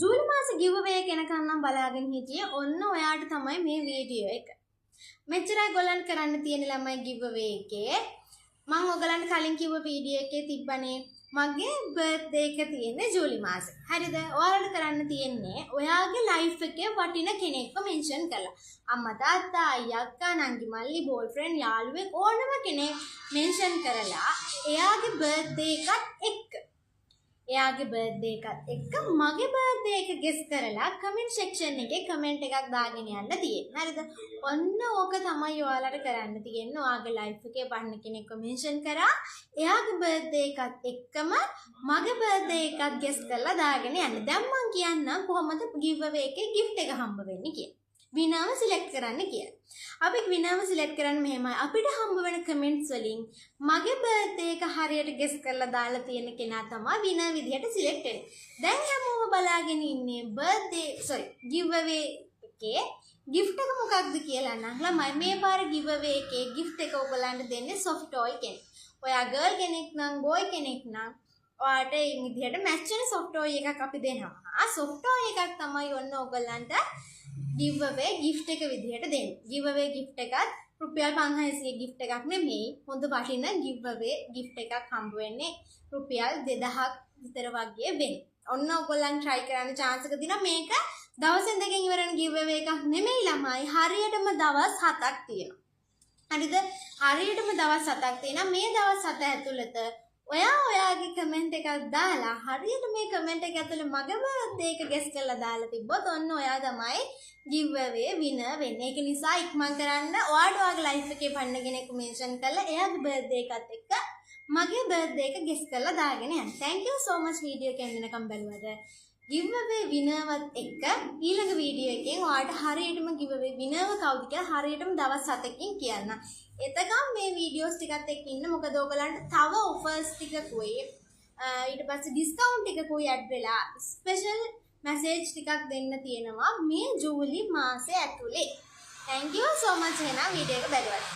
ජූලි මාස giveaway එක එනකන් නම් බලාගෙන හිටියේ. ඔන්න ඔයාට තමයි මේ වීඩියෝ එක. මෙච්චරයි ගොල්ලන්ට කරන්න තියෙන ළමයි giveaway එකේ. මම ඔයගලන්ට කලින් කිව්ව වීඩියෝ එකේ තිබ්බනේ මගේ බර්ත්ඩේ එක තියෙන්නේ ජූලි මාසේ. හරිද? ඔයාලට කරන්න තියෙන්නේ ඔයාගේ ලයිෆ් එකේ වටින කෙනෙක්ව මෙන්ෂන් කරලා. අම්මා තාත්තා අයියා අක්කා නංගි මල්ලි බෝයිෆ්‍රෙන්ඩ් යාළුවෙක් ඕනම කෙනෙක් මෙන්ෂන් කරලා එයාගේ බර්ත්ඩේ එකත් එක්ක එයාගේ බර්ත්ඩේ එකත් එක්ක මගේ බර්ත්ඩේ එක ගෙස් කරලා කමෙන්ට් සෙක්ෂන් එකේ කමෙන්ට් එකක් දාගෙන යන්න තියෙන්නේ. හරිද? ඔන්න ඕක තමයි ඔයාලට කරන්න තියෙන්නේ. ඔයාගේ ලයිෆ් එකේ වටින කෙනෙක්ව මෙන්ෂන් කරා එයාගේ බර්ත්ඩේ එකත් එක්කම මගේ බර්ත්ඩේ එකත් ගෙස් කරලා දාගෙන යන්න. දැන් මම කියන්නම් කොහොමද giveaway එකේ gift එක හම්බ වෙන්නේ කියලා. විනර්ව සිලෙක්ට් කරන්න කියලා. අපි විනර්ව සිලෙක්ට් කරන්න මෙහෙමයි. අපිට හම්බ වෙන කමෙන්ට්ස් වලින් මගේ බර්ත්ඩේ එක හරියට ගෙස් කරලා දාලා තියෙන කෙනා තමයි විනර් විදියට සිලෙක්ට් වෙන්නේ. දැන් හැමෝම බලාගෙන ඉන්නේ giveaway එකේ gift එක මොකක්ද කියලා නම් ළමයි මේ පාර giveaway එකේ gift එක ඔයගලන්ට දෙන්නේ soft toy කෙනෙක්. ඔයා girl කෙනෙක් නම් boy කෙනෙක් නම් ඔයාට මේ විදියට match වෙන soft toy එකක් අපි දෙනවා. ආ soft toy එකක් තමයි ඔන්න ඔයගලන්ට giveaway gift එක විදිහට දෙන්නේ. giveaway gift එකත් රුපියල් 500 gift එකක් නෙමෙයි. හොඳ වටින giveaway gift එකක් හම්බ වෙන්නේ රුපියල් 2000ක් විතර වගේ වෙන්නේ. ඔන්න ඔයගොල්ලන් try කරන්න chance එක දිනවා. මේක දවසෙන් දෙකකින් ඉවර වෙන giveaway එකක් නෙමෙයි ළමයි. හරියටම දවස් 7ක් තියෙනවා. හරිද? හරියටම දවස් 7ක් තියෙනවා. මේ දවස් 7 ඇතුළත ඔයාගේ කමෙන්ට් එකක් දාලා හරියට මේ කමෙන්ට් එක ඇතුලේ මගේ බර්ත්ඩේ එක ගෙස් කරලා දාලා තිබ්බොත් ඔන්න ඔයා තමයි giveaway winner වෙන්නේ. ඒක නිසා ඉක්මන් කරන්න ඔයාට ඔයාගේ ලයිෆ් එකේ පන්න කෙනෙක් මෙන්ෂන් කරලා එයාගේ බර්ත්ඩේ එකත් එක්ක මගේ බර්ත්ඩේ එක ගෙස් කරලා දාගෙන යන්න. Thank you so much video එක එන්නකම් බලුවට. giveaway winner වත් එක්ක ඊළඟ වීඩියෝ එකෙන් ඔයාට හරියටම giveaway winner කවුද කියලා හරියටම දවස් 7කින් කියන්න. එතකම් මේ වීඩියෝස් ටිකත් එක්ක ඉන්න. මොකද ඔයගලන්ට තව ඔෆර්ස් ටිකකුයි ඊට පස්සේ ඩිස්කවුන්ට් ටිකකුයි ඇඩ් වෙලා ස්පෙෂල් මැසේජ් ටිකක් දෙන්න තියෙනවා මේ ජූලි මාසේ ඇතුලේ. Thank you so much එහෙනම් වීඩියෝ එක බලුවට.